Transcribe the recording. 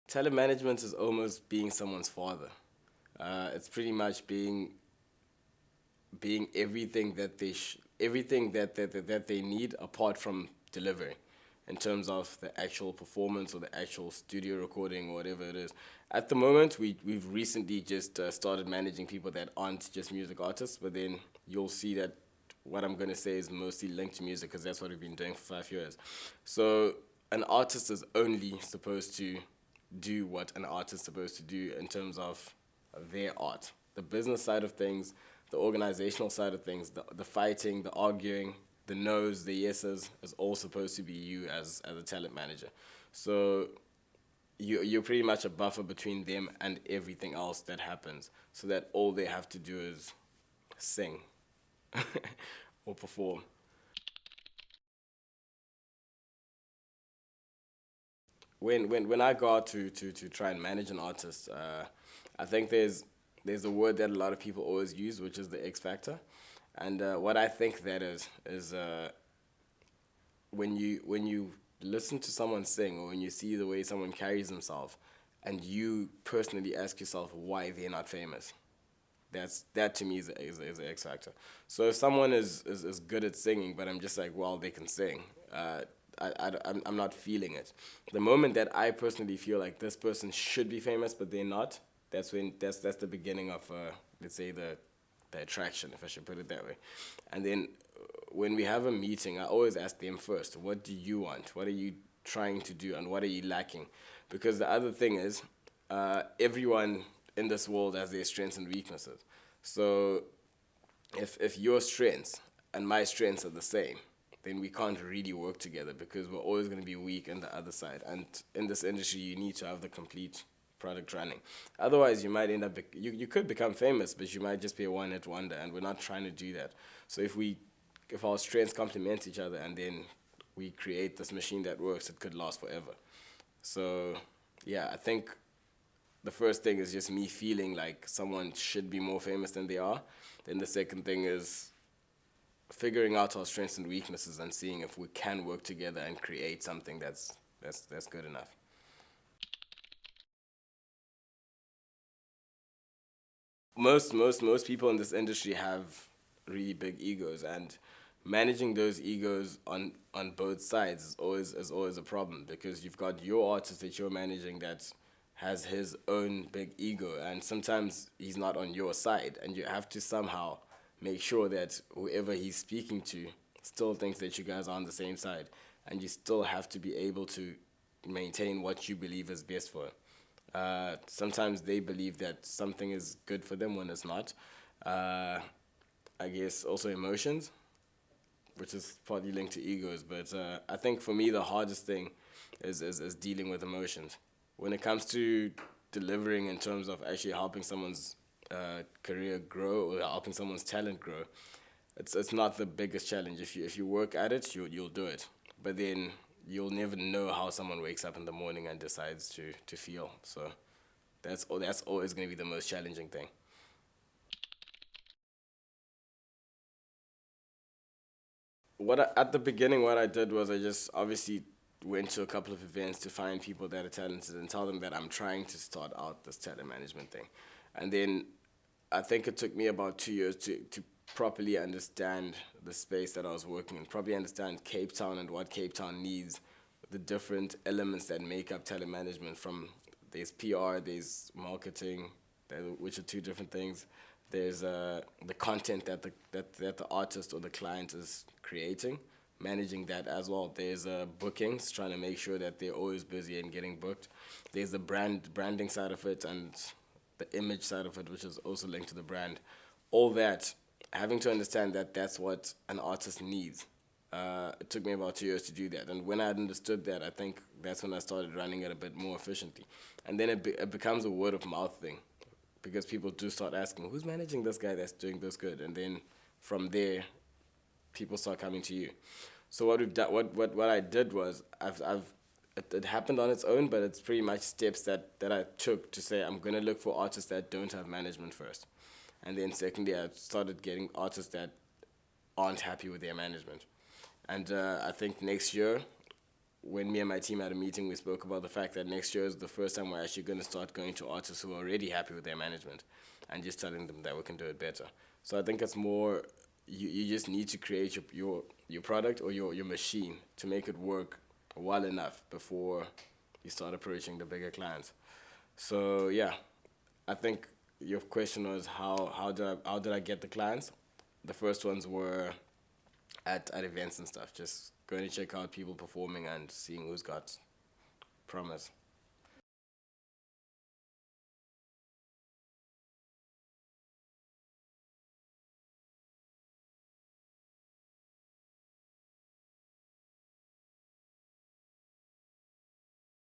Telemanagement is almost being someone's father. It's pretty much being everything that everything that they need apart from delivering, in terms of the actual performance or the actual studio recording or whatever it is. At the moment, we've recently just started managing people that aren't just music artists, but then you'll see that what I'm going to say is mostly linked to music because that's what we've been doing for 5 years. So an artist is only supposed to do what an artist is supposed to do in terms of their art. The business side of things, the organizational side of things, the fighting, the arguing, the no's, the yeses is all supposed to be you as a talent manager. So you're pretty much a buffer between them and everything else that happens, so that all they have to do is sing or perform. When I go out to try and manage an artist, I think there's a word that a lot of people always use, which is the X factor, and what I think that is when you listen to someone sing or when you see the way someone carries themselves, and you personally ask yourself why they're not famous. That to me is the X factor. So if someone is good at singing, but I'm just like, well, they can sing. I'm not feeling it. The moment that I personally feel like this person should be famous, but they're not, that's the beginning of let's say the attraction, if I should put it that way. And then when we have a meeting, I always ask them first, what do you want? What are you trying to do, and what are you lacking? Because the other thing is, everyone in this world has their strengths and weaknesses. So if your strengths and my strengths are the same, then we can't really work together because we're always going to be weak in the other side. And in this industry, you need to have the complete product running. Otherwise, you might end up, you could become famous, but you might just be a one-hit wonder, and we're not trying to do that. So if our strengths complement each other and then we create this machine that works, it could last forever. So yeah, I think the first thing is just me feeling like someone should be more famous than they are. Then the second thing is figuring out our strengths and weaknesses and seeing if we can work together and create something that's good enough. Most people in this industry have really big egos, and managing those egos on both sides is always a problem, because you've got your artist that you're managing that has his own big ego, and sometimes he's not on your side, and you have to somehow make sure that whoever he's speaking to still thinks that you guys are on the same side, and you still have to be able to maintain what you believe is best for him. Sometimes they believe that something is good for them when it's not. Uh, I guess also emotions, which is partly linked to egos. But I think for me, the hardest thing is dealing with emotions. When it comes to delivering in terms of actually helping someone's career grow or helping someone's talent grow, it's not the biggest challenge. If you work at it, you'll do it. But then you'll never know how someone wakes up in the morning and decides to feel. So that's always going to be the most challenging thing. At the beginning, what I did was I just obviously went to a couple of events to find people that are talented and tell them that I'm trying to start out this talent management thing. And then I think it took me about 2 years to properly understand the space that I was working in, probably understand Cape Town and what Cape Town needs, the different elements that make up talent management. From there's PR, there's marketing, which are two different things. There's the content that the artist or the client is creating, managing that as well. There's bookings, trying to make sure that they're always busy and getting booked. There's the branding side of it and the image side of it, which is also linked to the brand. All that, having to understand that that's what an artist needs. It took me about 2 years to do that. And when I had understood that, I think that's when I started running it a bit more efficiently. And then it becomes a word of mouth thing, because people do start asking, who's managing this guy that's doing this good? And then from there, people start coming to you. So what we've done, what I did was it happened on its own, but it's pretty much steps that I took to say I'm gonna look for artists that don't have management first, and then secondly I started getting artists that aren't happy with their management, and I think next year when me and my team had a meeting, we spoke about the fact that next year is the first time we're actually going to start going to artists who are already happy with their management and just telling them that we can do it better. So I think it's more, you just need to create your product or your machine to make it work well enough before you start approaching the bigger clients. So yeah, I think your question was how did I get the clients? The first ones were at events and stuff, just going to check out people performing and seeing who's got promise.